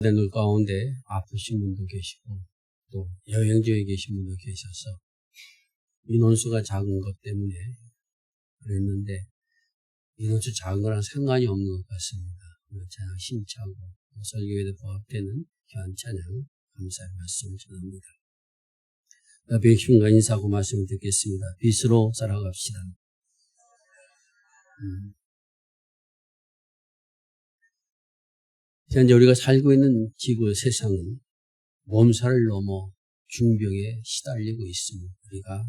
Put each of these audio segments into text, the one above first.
그 가운데 아프신 분도 계시고 또 여행 중에 계신 분도 계셔서 인원수가 작은 것 때문에 그랬는데 인원수 작은 거랑 상관이 없는 것 같습니다. 찬양 심차고 설교에도 부합되는 귀한 찬양 감사의 말씀을 전합니다. 배심과 인사하고 말씀을 듣겠습니다. 빛으로 살아갑시다. 현재 우리가 살고 있는 지구 세상은 몸살을 넘어 중병에 시달리고 있음을 우리가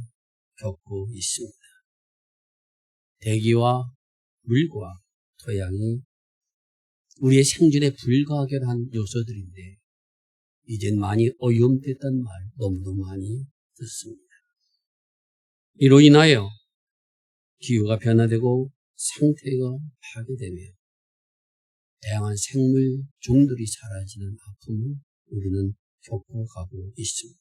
겪고 있습니다. 대기와 물과 토양이 우리의 생존에 불가결한 요소들인데 이젠 많이 어이없댔던 말 너무도 많이 듣습니다. 이로 인하여 기후가 변화되고 상태가 파괴되며 다양한 생물 종들이 사라지는 아픔을 우리는 겪어가고 있습니다.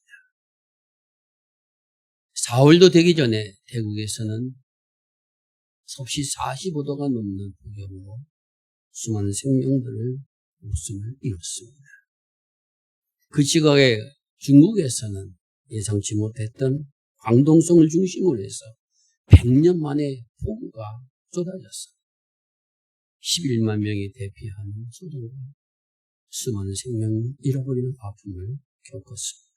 4월도 되기 전에 태국에서는 섭씨 45도가 넘는 폭염으로 수많은 생명들을 목숨을 잃었습니다. 그 시각에 중국에서는 예상치 못했던 광동성을 중심으로 해서 100년 만에 폭우가 쏟아졌습니다. 11만 명이 대피하는 소동과 수많은 생명을 잃어버리는 아픔을 겪었습니다.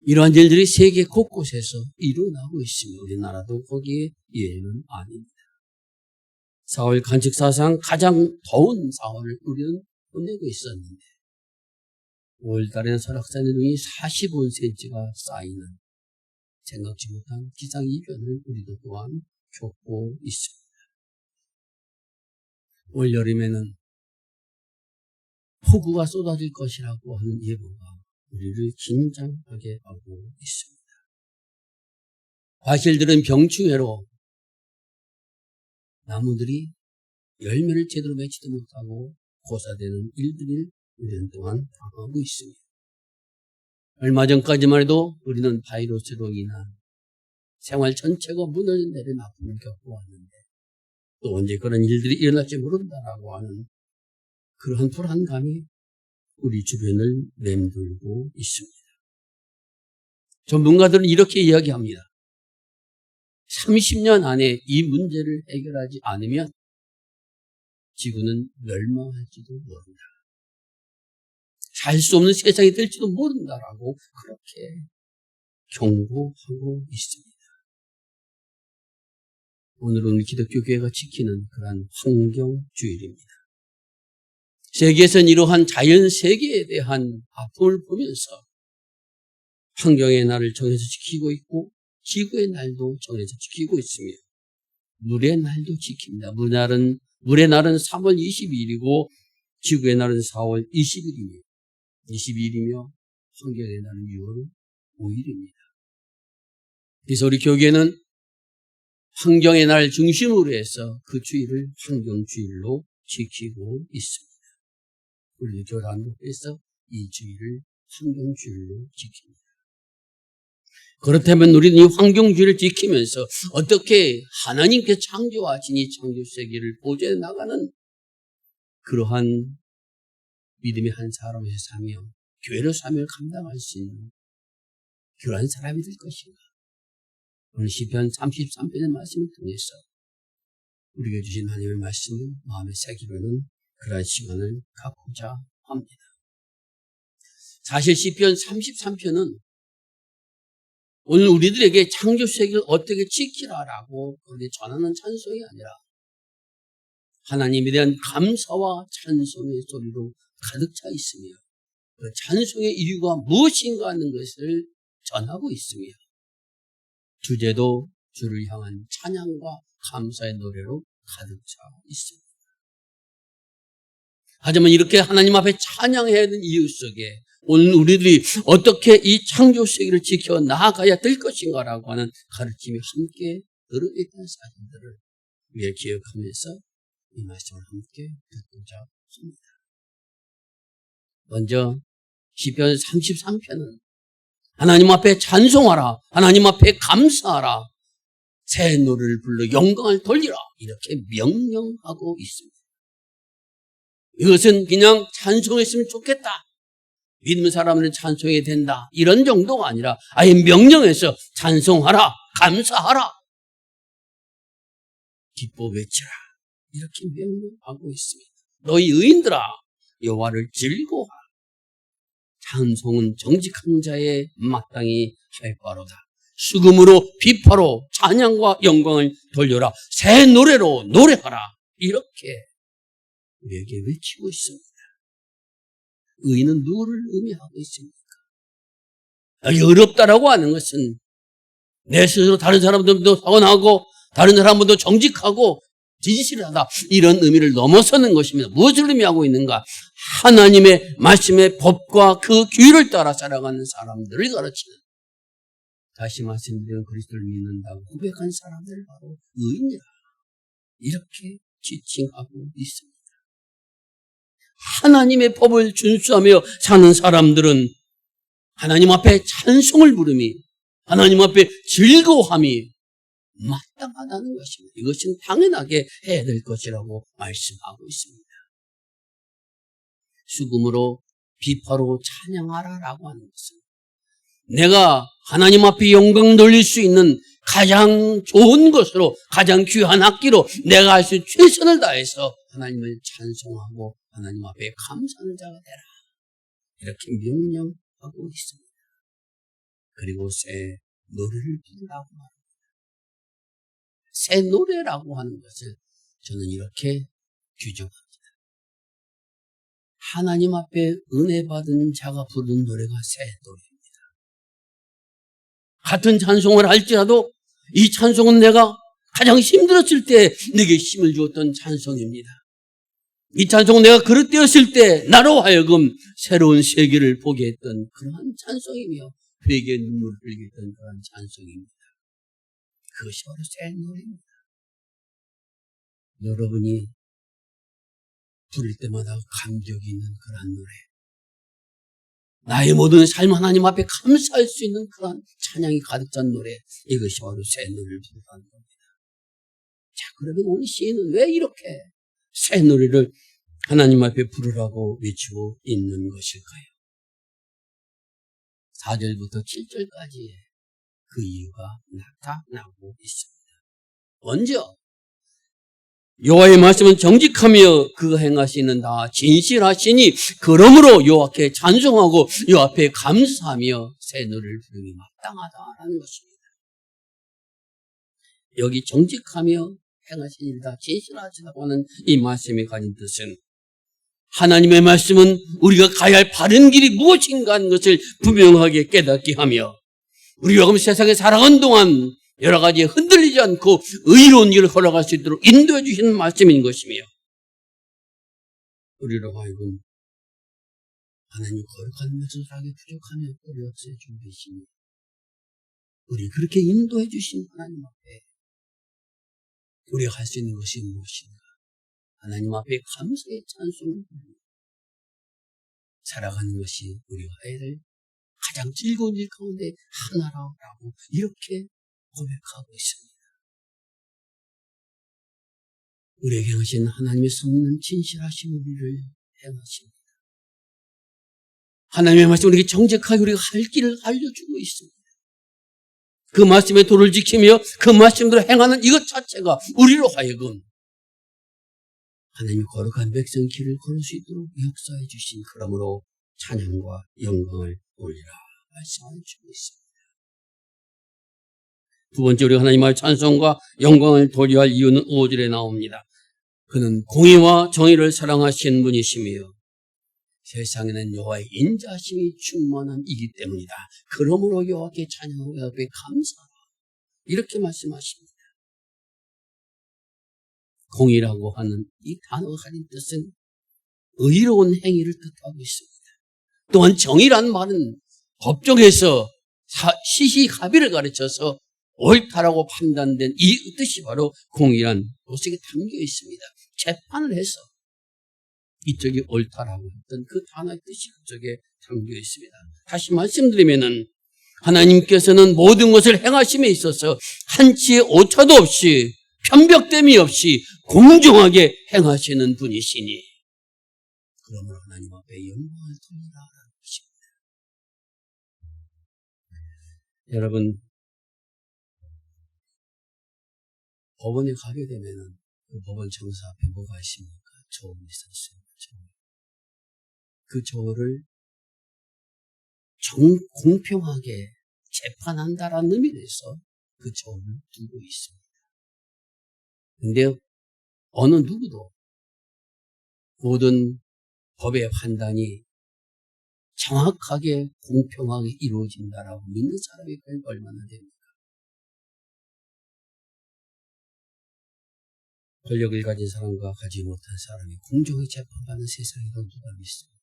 이러한 일들이 세계 곳곳에서 일어나고 있습니다. 우리나라도 거기에 예외는 아닙니다. 4월 관측사상 가장 더운 4월을 우리는 보내고 있었는데 5월달에는 설악산의 눈이 45cm가 쌓이는 생각지 못한 기상이변을 우리도 또한 겪고 있습니다. 올 여름에는 폭우가 쏟아질 것이라고 하는 예보가 우리를 긴장하게 하고 있습니다. 과실들은 병충해로 나무들이 열매를 제대로 맺지도 못하고 고사되는 일들을 우리는 또한 당하고 있습니다. 얼마 전까지만 해도 우리는 바이러스로 인한 생활 전체가 무너져 내린 아픔을 겪어왔는데 또 언제 그런 일들이 일어날지 모른다라고 하는 그러한 불안감이 우리 주변을 맴돌고 있습니다. 전문가들은 이렇게 이야기합니다. 30년 안에 이 문제를 해결하지 않으면 지구는 멸망할지도 모른다. 살 수 없는 세상이 될지도 모른다라고 그렇게 경고하고 있습니다. 오늘은 기독교교회가 지키는 그러한 환경주일입니다. 세계에서는 이러한 자연세계에 대한 아픔을 보면서 환경의 날을 정해서 지키고 있고 지구의 날도 정해서 지키고 있으며 물의 날도 지킵니다. 물의 날은 3월 22일이고 지구의 날은 4월 22일이며 환경의 날은 6월 5일입니다. 그래서 우리 교계는 환경의 날 중심으로 해서 그 주일을 환경주일로 지키고 있습니다. 우리 교단독에서 이 주일을 환경주일로 지킵니다. 그렇다면 우리는 이 환경주의를 지키면서 어떻게 하나님께 창조하신 이 창조세계를 보존해 나가는 그러한 믿음의 한 사람의 사명, 교회로 사명을 감당할 수 있는 그러한 사람이 될 것인가. 오늘 시편 33편의 말씀을 통해서 우리에게 주신 하나님의 말씀을 마음에 새기려는 그러한 시간을 갖고자 합니다. 사실 시편 33편은 오늘 우리들에게 창조세계를 어떻게 지키라라고 그렇게 전하는 찬송이 아니라 하나님에 대한 감사와 찬송의 소리로 가득 차 있으며 그 찬송의 이유가 무엇인가 하는 것을 전하고 있으며 주제도 주를 향한 찬양과 감사의 노래로 가득 차 있습니다. 하지만 이렇게 하나님 앞에 찬양해야 하는 이유 속에 오늘 우리들이 어떻게 이 창조세계를 지켜 나아가야 될 것인가라고 하는 가르침이 함께 들어있다는 사실들을 우리가 기억하면서 이 말씀을 함께 듣고자 합니다. 먼저 시편 33편은 하나님 앞에 찬송하라, 하나님 앞에 감사하라, 새 노래를 불러 영광을 돌리라 이렇게 명령하고 있습니다. 이것은 그냥 찬송했으면 좋겠다. 믿는 사람들은 찬송해야 된다. 이런 정도가 아니라 아예 명령해서 찬송하라, 감사하라, 기뻐 외치라. 이렇게 명령하고 있습니다. 너희 의인들아, 여호와를 즐거워하라. 찬송은 정직한 자의 마땅히 할 바로다. 수금으로 비파로 찬양과 영광을 돌려라. 새 노래로 노래하라. 이렇게 우리에게 외치고 있습니다. 의인은 누구를 의미하고 있습니까? 여기 어렵다라고 하는 것은 내 스스로 다른 사람들도 사고나고 다른 사람들도 정직하고 진실하다, 이런 의미를 넘어서는 것입니다. 무엇을 의미하고 있는가? 하나님의 말씀의 법과 그 규율을 따라 살아가는 사람들을 가르치는, 다시 말씀드리는 그리스도를 믿는다고 고백한 사람들, 바로 의인이라, 이렇게 지칭하고 있습니다. 하나님의 법을 준수하며 사는 사람들은 하나님 앞에 찬송을 부름이, 하나님 앞에 즐거워함이 마땅하다는 것입니다. 이것은 당연하게 해야 될 것이라고 말씀하고 있습니다. 수금으로 비파로 찬양하라라고 하는 것은 내가 하나님 앞에 영광 돌릴 수 있는 가장 좋은 것으로, 가장 귀한 악기로 내가 할 수 있는 최선을 다해서 하나님을 찬송하고 하나님 앞에 감사하는 자가 되라, 이렇게 명령하고 있습니다. 그리고 새 노래를 부르라고 말합니다. 새 노래라고 하는 것을 저는 이렇게 규정합니다. 하나님 앞에 은혜 받은 자가 부르는 노래가 새 노래입니다. 같은 찬송을 할지라도 이 찬송은 내가 가장 힘들었을 때 내게 힘을 주었던 찬송입니다. 이 찬송은 내가 그릇되었을 때 나로 하여금 새로운 세계를 보게 했던 그러한 찬송이며 회개의 눈물을 흘리게 했던 그러한 찬송입니다. 그것이 바로 새 노래입니다. 여러분이 부를 때마다 감격이 있는 그러한 노래, 나의 모든 삶 하나님 앞에 감사할 수 있는 그러한 찬양이 가득 찬 노래, 이것이 바로 새 노래를 부르는 겁니다. 자, 그러면 오늘 시인은 왜 이렇게 새 노래를 하나님 앞에 부르라고 외치고 있는 것일까요? 4절부터 7절까지의 그 이유가 나타나고 있습니다. 먼저 여호와의 말씀은 정직하며 그가 행하시는 다 진실하시니 그러므로 여호와께 찬송하고 여호와 앞에 감사하며 새 노래를 부르기 마땅하다라는 것입니다. 여기 정직하며 행하신 일다 진실하시다고 하는 이 말씀이 가진 뜻은, 하나님의 말씀은 우리가 가야 할 바른 길이 무엇인가 하는 것을 분명하게 깨닫게 하며, 우리가 세상에 살아간 동안 여러 가지 흔들리지 않고 의로운 길을 걸어갈 수 있도록 인도해 주시는 말씀인 것이며, 우리로 하여금 하나님 거룩한 것을 하기 부족하며 우리 없애 준비시니 우리 그렇게 인도해 주신 하나님 앞에 우리가 할 수 있는 것이 무엇인가? 하나님 앞에 감사의 찬송을 살아가는 것이 우리가 해야 될 가장 즐거운 일 가운데 하나라고 이렇게 고백하고 있습니다. 우리에게 행하신 하나님의 섭리는 진실하신 우리를 행하십니다. 하나님의 말씀 우리에게 정직하게 우리가 할 길을 알려주고 있습니다. 그 말씀의 도를 지키며 그 말씀대로 행하는 이것 자체가 우리로 하여금 하나님의 거룩한 백성 길을 걸을 수 있도록 역사해 주신, 그러므로 찬양과 영광을 올리라 말씀하여 주고 있습니다. 두 번째, 우리가 하나님 앞에 찬송과 영광을 돌려야 할 이유는 5절에 나옵니다. 그는 공의와 정의를 사랑하신 분이시며 세상에는 여호와의 인자심이 충만한 이기 때문이다. 그러므로 여호와께 찬양하고 여호와께 감사하라, 이렇게 말씀하십니다. 공의라고 하는 이 단어가 가진 뜻은 의로운 행위를 뜻하고 있습니다. 또한 정의란 말은 법정에서 시시합의를 가르쳐서 옳다라고 판단된 이 뜻이 바로 공의란 것에 담겨 있습니다. 재판을 해서 이쪽이 옳다라고 했던 그 단어의 뜻이 그쪽에 담겨 있습니다. 다시 말씀드리면은 하나님께서는 모든 것을 행하심에 있어서 한치의 오차도 없이 편벽됨이 없이 공정하게 행하시는 분이시니 그러므로 하나님 앞에 영광을 돌리라라는 것입니다. 여러분, 법원에 가게 되면은 그 법원 정사 앞에 뭐가 있습니까? 저울이 있었어요. 그 저울을 공평하게 재판한다라는 의미에서 그 저울을 두고 있습니다. 근데 어느 누구도 모든 법의 판단이 정확하게 공평하게 이루어진다라고 믿는 사람이 얼마나 됩니까? 권력을 가진 사람과 가지 못한 사람이 공정히 재판받는 세상이라고 누가 믿습니까?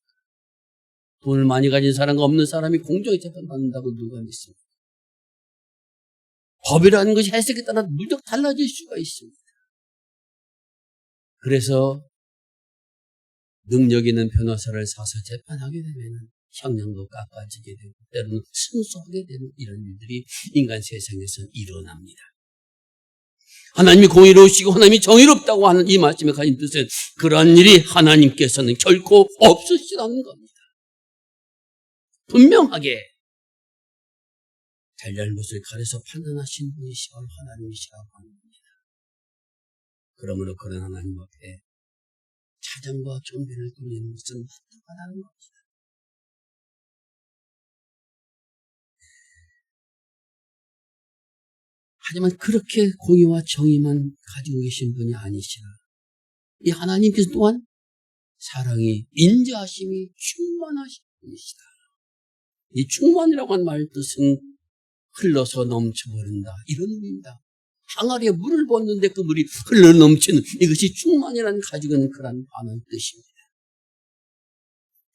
돈을 많이 가진 사람과 없는 사람이 공정히 재판받는다고 누가 믿습니까? 법이라는 것이 해석에 따라 무척 달라질 수가 있습니다. 그래서 능력 있는 변호사를 사서 재판하게 되면 형량도 깎아지게 되고 때로는 승소하게 되는 이런 일들이 인간 세상에서 일어납니다. 하나님이 공의로우시고 하나님이 정의롭다고 하는 이 말씀에 가진 뜻은 그러한 일이 하나님께서는 결코 없으시라는 겁니다. 분명하게 잘잘못을 가려서 판단하신 분이시고 하나님이시라고 하는 겁니다. 그러므로 그런 하나님 앞에 찬양과 경배를 돌리는 것은 마땅하다는 겁니다. 하지만 그렇게 공의와 정의만 가지고 계신 분이 아니시라. 이 하나님께서 또한 사랑이 인자하심이 충만하신 분이시다. 이 충만이라고 한 말 뜻은 흘러서 넘쳐버린다 이런 의미입니다. 항아리에 물을 붓는데 그 물이 흘러 넘치는 이것이 충만이라는 가지고 있는 그런 단어의 뜻입니다.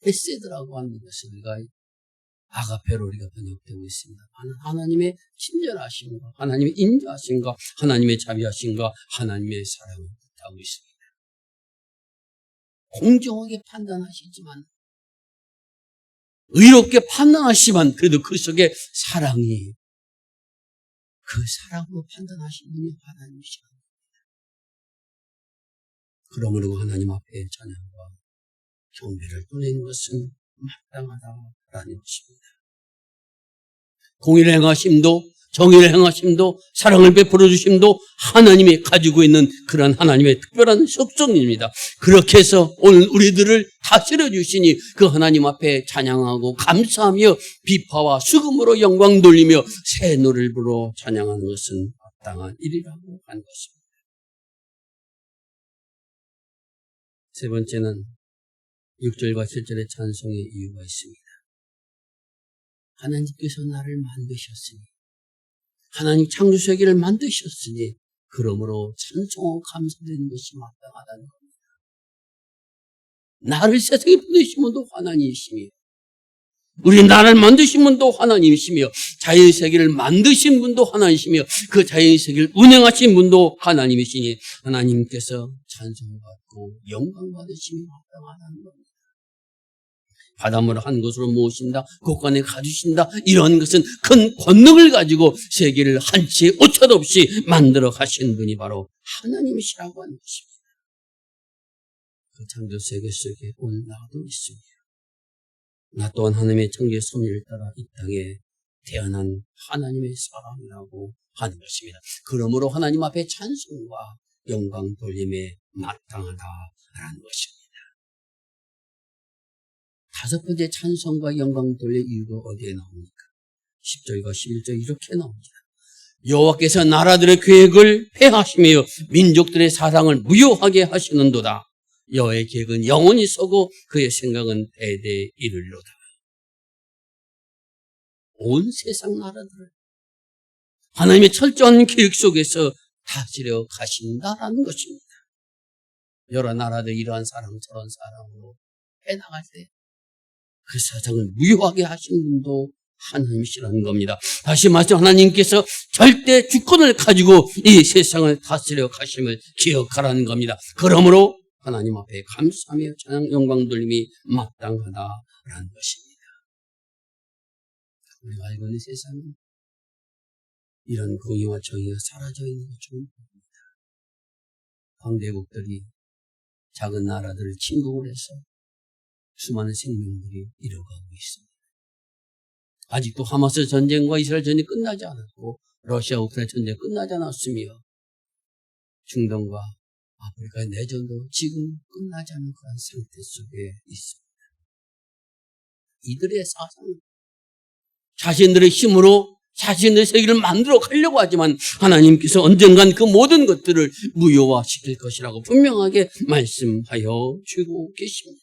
헤세드라고 하는 것을 우리가 아가페로 우리가 번역되고 있습니다. 하나님의 친절하심과 하나님의 인자하심과 하나님의 자비하심과 하나님의 사랑을 뜻하고 있습니다. 공정하게 판단하시지만 의롭게 판단하시지만 그래도 그 속에 사랑이 그 사랑으로 판단하신 분이 하나님이시라. 그러므로 하나님 앞에 찬양과 경배를 돌리는 것은 마땅하다라는 것입니다. 공의를 행하심도 정의를 행하심도 사랑을 베풀어 주심도 하나님이 가지고 있는 그런 하나님의 특별한 속성입니다. 그렇게 해서 오늘 우리들을 다스려 주시니 그 하나님 앞에 찬양하고 감사하며 비파와 수금으로 영광 돌리며 새 노래를 부르러 찬양하는 것은 마땅한 일이라고 하는 것입니다. 세 번째는 6절과 7절의 찬송의 이유가 있습니다. 하나님께서 나를 만드셨으니 하나님 창조세계를 만드셨으니 그러므로 찬송하고 감사드리는 것이 마땅하다는 겁니다. 나를 세상에 보내신 분도 하나님이시며 우리 나를 만드신 분도 하나님이시며 자연세계를 만드신 분도 하나님이시며 그 자연세계를 운행하신 분도 하나님이시니 하나님께서 찬송받고 영광받으심이 마땅하다는 겁니다. 바닷물을 한 곳으로 모으신다, 곳간에 가주신다, 이런 것은 큰 권능을 가지고 세계를 한치의 오차도 없이 만들어 가신 분이 바로 하나님이시라고 하는 것입니다. 그 창조 세계 속에 오늘 나도 있습니다. 나 또한 하나님의 창조의 섭리를 따라 이 땅에 태어난 하나님의 사람이라고 하는 것입니다. 그러므로 하나님 앞에 찬송과 영광 돌림에 마땅하다라는 것입니다. 다섯 번째 찬송과 영광 돌릴 이유가 어디에 나옵니까? 10절과 11절 이렇게 나옵니다. 여호와께서 나라들의 계획을 폐하시며 민족들의 사랑을 무효하게 하시는도다. 여호와의 계획은 영원히 서고 그의 생각은 대대에 이르리로다. 온 세상 나라들을 하나님의 철저한 계획 속에서 다스려 가신다라는 것입니다. 여러 나라들 이러한 사랑 저런 사랑으로 해나갈 때 그 사상을 무효하게 하신 분도 하나님이시라는 겁니다. 다시 말해서 하나님께서 절대 주권을 가지고 이 세상을 다스려 가심을 기억하라는 겁니다. 그러므로 하나님 앞에 감사하며 찬양 영광 돌림이 마땅하다라는 것입니다. 우리가 알고 있는 세상은 이런 공의와 정의가 사라져 있는 것처럼 보입니다. 강대국들이 작은 나라들을 침공을 해서 수많은 생명들이 잃어가고 있습니다. 아직도 하마스 전쟁과 이스라엘 전쟁이 끝나지 않았고 러시아 우크라이나 전쟁이 끝나지 않았으며 중동과 아프리카의 내전도 지금 끝나지 않은 그런 상태 속에 있습니다. 이들의 사상은 자신들의 힘으로 자신의 세계를 만들어 가려고 하지만 하나님께서 언젠간 그 모든 것들을 무효화시킬 것이라고 분명하게 말씀하여 주고 계십니다.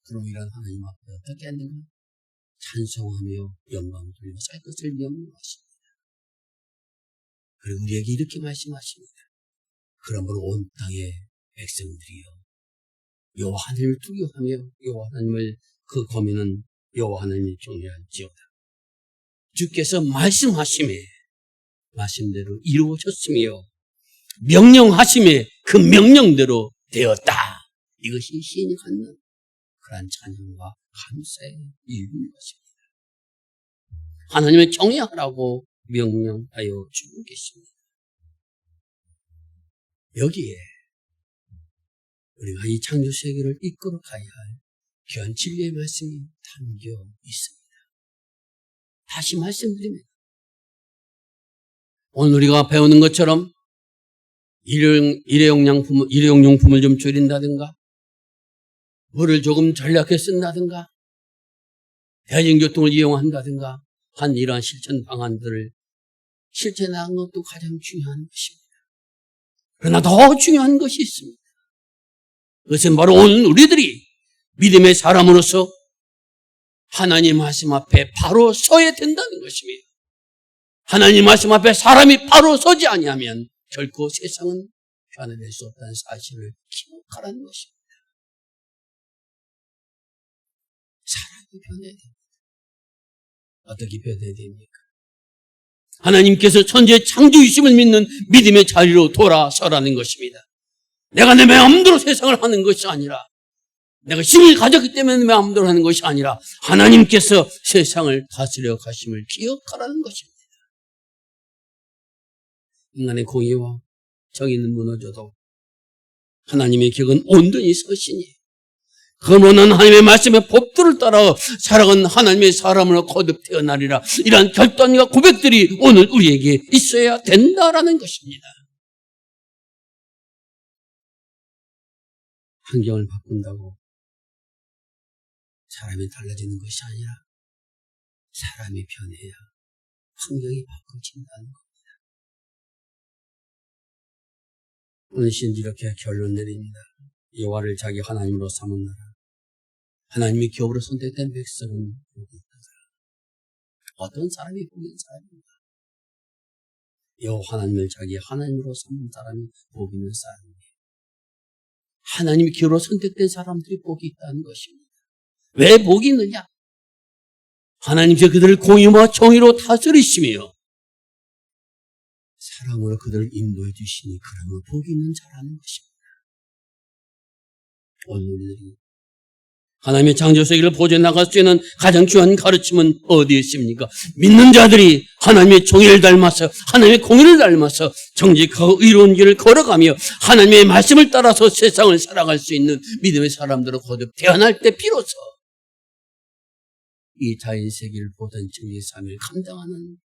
그럼 이런 하나님 앞에 어떻게 하는가? 찬송하며 영광 돌려 살 것을 명령하십니다. 그리고 우리에게 이렇게 말씀하십니다. 그러므로 온 땅의 백성들이여 여호와 하나님을 투교하며 여호와 하나님을 그 거민은 여호와 하나님을 경외할지어다. 주께서 말씀하심에 말씀대로 이루어졌으며 명령하심에 그 명령대로 되었다. 이것이 시인이 갖는 그러한 찬양과 감사의 이유인 것입니다. 하나님을 경외하라고 명령하여 주고 계십니다. 여기에 우리가 이 창조세계를 이끌어 가야 할 귀한 진리의 말씀이 담겨 있습니다. 다시 말씀드립니다. 오늘 우리가 배우는 것처럼 일회용용품을 좀 줄인다든가 물을 조금 전략해 쓴다든가 대중교통을 이용한다든가 한 이러한 실천 방안들을 실천해 나간 것도 가장 중요한 것입니다. 그러나 더 중요한 것이 있습니다. 그것은 바로 오늘 우리들이 믿음의 사람으로서 하나님 말씀 앞에 바로 서야 된다는 것입니다. 하나님 말씀 앞에 사람이 바로 서지 아니하면 결코 세상은 변화될 수 없다는 사실을 기억하라는 것입니다. 사람이 변해야 됩니다. 어떻게 변해야 됩니까? 하나님께서 천지의 창조이심을 믿는 믿음의 자리로 돌아서라는 것입니다. 내가 내 마음대로 세상을 하는 것이 아니라 내가 힘을 가졌기 때문에 내 마음대로 하는 것이 아니라 하나님께서 세상을 다스려 가심을 기억하라는 것입니다. 인간의 공의와 정의는 무너져도 하나님의 격은 온전히 서시니 그러면 하나님의 말씀의 법들을 따라 살아간 하나님의 사람으로 거듭 태어나리라. 이러한 결단과 고백들이 오늘 우리에게 있어야 된다라는 것입니다. 환경을 바꾼다고 사람이 달라지는 것이 아니라 사람이 변해야 환경이 바꿔진다는 겁니다. 오늘 신지 이렇게 결론 내립니다. 여호와를 자기 하나님으로 삼은 나라, 하나님이 기업으로 선택된 백성은 복이 있다. 어떤 사람이 복인 사람인가? 여호와 하나님을 자기 하나님으로 삼은 사람이 복 있는 사람이에요. 하나님이 기업으로 선택된 사람들이 복이 있다는 것입니다. 왜 복이 있느냐? 하나님께서 그들을 공의와 정의로 다스리시며 사랑으로 그들을 인도해 주시니 그러므로 복이 있는 자라는 것입니다. 오늘 우리들이 하나님의 창조세계를 보존해 나갈 수 있는 가장 중요한 가르침은 어디에 있습니까? 믿는 자들이 하나님의 정의를 닮아서 하나님의 공의를 닮아서 정직하고 의로운 길을 걸어가며 하나님의 말씀을 따라서 세상을 살아갈 수 있는 믿음의 사람들로 거듭 태어날 때 비로소 이 자연세계를 보던 정의의 삶을 감당하는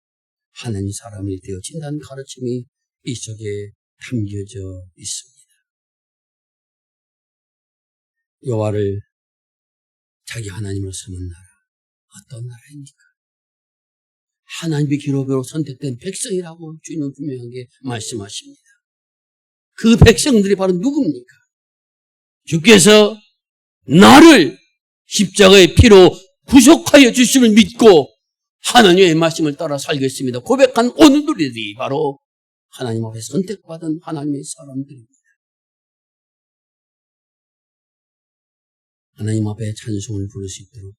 하나님 사람이 되어진다는 가르침이 이 속에 담겨져 있습니다. 여호와를 자기 하나님으로 삼은 나라, 어떤 나라입니까? 하나님의 기록으로 선택된 백성이라고 주님은 분명하게 말씀하십니다. 그 백성들이 바로 누굽니까? 주께서 나를 십자가의 피로 구속하여 주심을 믿고 하나님의 말씀을 따라 살겠습니다. 고백한 오늘 우리들이 바로 하나님 앞에 선택받은 하나님의 사람들입니다. 하나님 앞에 찬송을 부를 수 있도록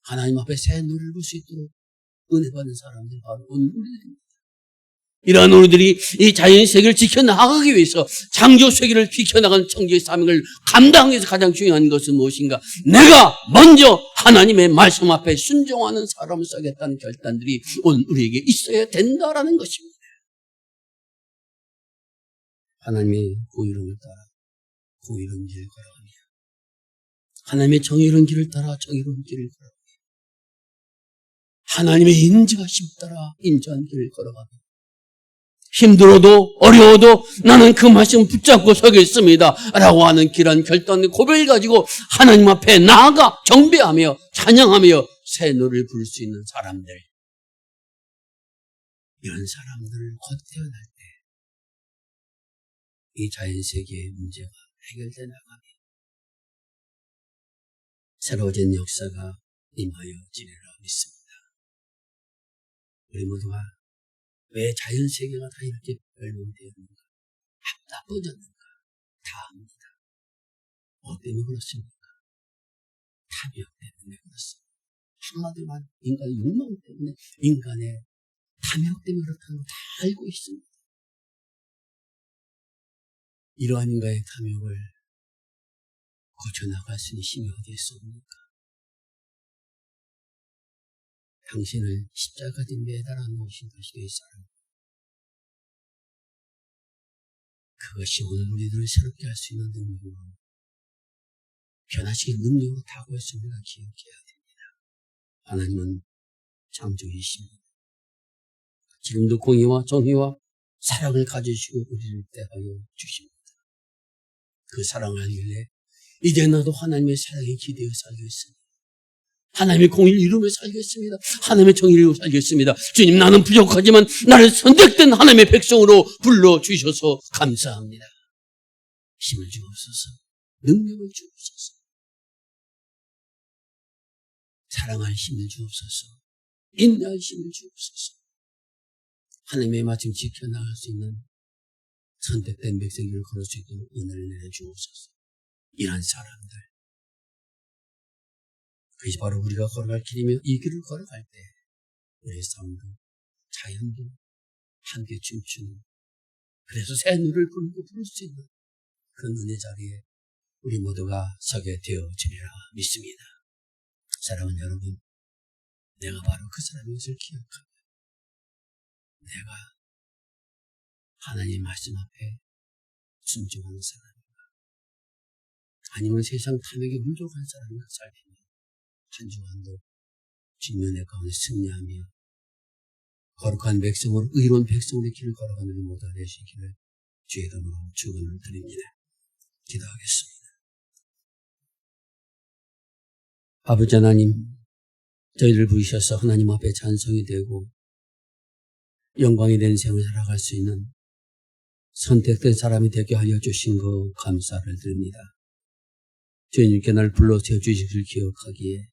하나님 앞에 새 노래를 부를 수 있도록 은혜 받는 사람들이 바로 오늘 우리들입니다. 이러한 우리들이 이 자연의 세계를 지켜나가기 위해서 창조 세계를 지켜나가는 창조의 사명을 감당하기 위해서 가장 중요한 것은 무엇인가? 내가 먼저 하나님의 말씀 앞에 순종하는 사람을 써야겠다는 결단들이 오늘 우리에게 있어야 된다라는 것입니다. 하나님의 그 이름을 따라 그 이름 길을 걸어가며 하나님의 정의로운 길을 따라 정의로운 길을 걸어가며 하나님의 인자하심 따라 인자한 길을 걸어가며 힘들어도 어려워도 나는 그 말씀 붙잡고 서겠습니다 라고 하는 길한 결단의 고백을 가지고 하나님 앞에 나아가 경배하며 찬양하며 새 노래를 부를 수 있는 사람들, 이런 사람들을 곧 태어날 때 이 자연세계의 문제가 해결되어 나가며 새로워진 역사가 임하여지리라 믿습니다. 우리 모두가 왜 자연세계가 다 이렇게 멸망되었는가, 나빠졌는가 다 압니다. 뭐 때문에 그렇습니까? 탐욕 때문에 그렇습니다. 한마디만 인간의 욕망 때문에, 인간의 탐욕 때문에 그렇다는 거 다 알고 있습니다. 이러한 인간의 탐욕을 고쳐나갈 수 있는 힘이 어디에 있습니까? 당신을 십자가에 매달아 놓으신 것이 이 사람. 그것이 오늘 우리들을 새롭게 할 수 있는 능력으로, 변화시킨 능력으로 다가왔습니다. 기억해야 됩니다. 하나님은 창조이십니다. 지금도 공의와 정의와 사랑을 가지시고 우리를 대하여 주십니다. 그 사랑을 알길래 이제 나도 하나님의 사랑에 기대어 살겠습니다. 하나님의 공의를 이루며 살겠습니다. 하나님의 정의를 이루며 살겠습니다. 주님, 나는 부족하지만 나를 선택된 하나님의 백성으로 불러주셔서 감사합니다. 힘을 주옵소서. 능력을 주옵소서. 사랑할 힘을 주옵소서. 인내할 힘을 주옵소서. 하나님의 말씀 지켜나갈 수 있는 선택된 백성들을 걸을 수 있도록 은혜를 내려주옵소서. 이런 사람들, 그것이 바로 우리가 걸어갈 길이며 이 길을 걸어갈 때 우리의 삶도 자연도 함께 춤추는, 그래서 새 노래를 부를 수 있는 그런 은혜 자리에 우리 모두가 서게 되어지리라 믿습니다. 사랑하는 여러분, 내가 바로 그 사람인 것을 기억하며 내가 하나님 말씀 앞에 순종하는 사람인가, 아니면 세상 탐욕에 물들어간 사람인가 살피며 한 주간도 주님의 가운데 승리하며 거룩한 백성으로, 의로운 백성으로 길을 걸어가는 우리 모두 되시기를 주의 이름으로 축원을 드립니다. 기도하겠습니다. 아버지 하나님, 저희를 부르셔서 하나님 앞에 찬송이 되고 영광이 된 생을 살아갈 수 있는 선택된 사람이 되게 하여 주신 거 감사를 드립니다. 주님께 날 불러 세워주시길 기억하기에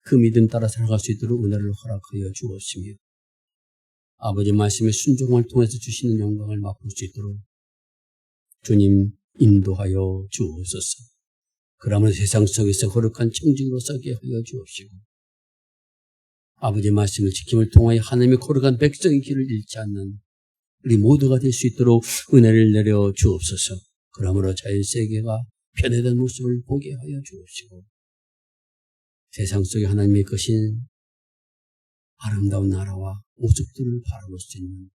그 믿음 따라 살아갈 수 있도록 은혜를 허락하여 주옵시며 아버지 말씀의 순종을 통해서 주시는 영광을 맛볼 수 있도록 주님 인도하여 주옵소서. 그러면 세상 속에서 거룩한 청중으로 서게 하여 주옵시고 아버지 말씀을 지킴을 통하여 하나님의 거룩한 백성의 길을 잃지 않는 우리 모두가 될 수 있도록 은혜를 내려 주옵소서. 그러므로 자연세계가 변화된 모습을 보게 하여 주옵시고 세상 속에 하나님의 것인 아름다운 나라와 모습들을 바라볼 수 있는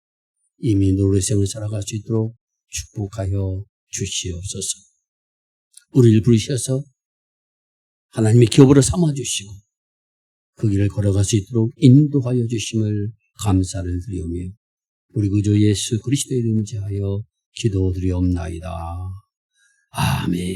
이미 노래생을 살아갈 수 있도록 축복하여 주시옵소서. 우리를 부르셔서 하나님의 기업으로 삼아주시고 그 길을 걸어갈 수 있도록 인도하여 주심을 감사를 드리오며 우리 구주 예수 그리스도의 이름을 지하여 기도드리옵나이다. 아멘.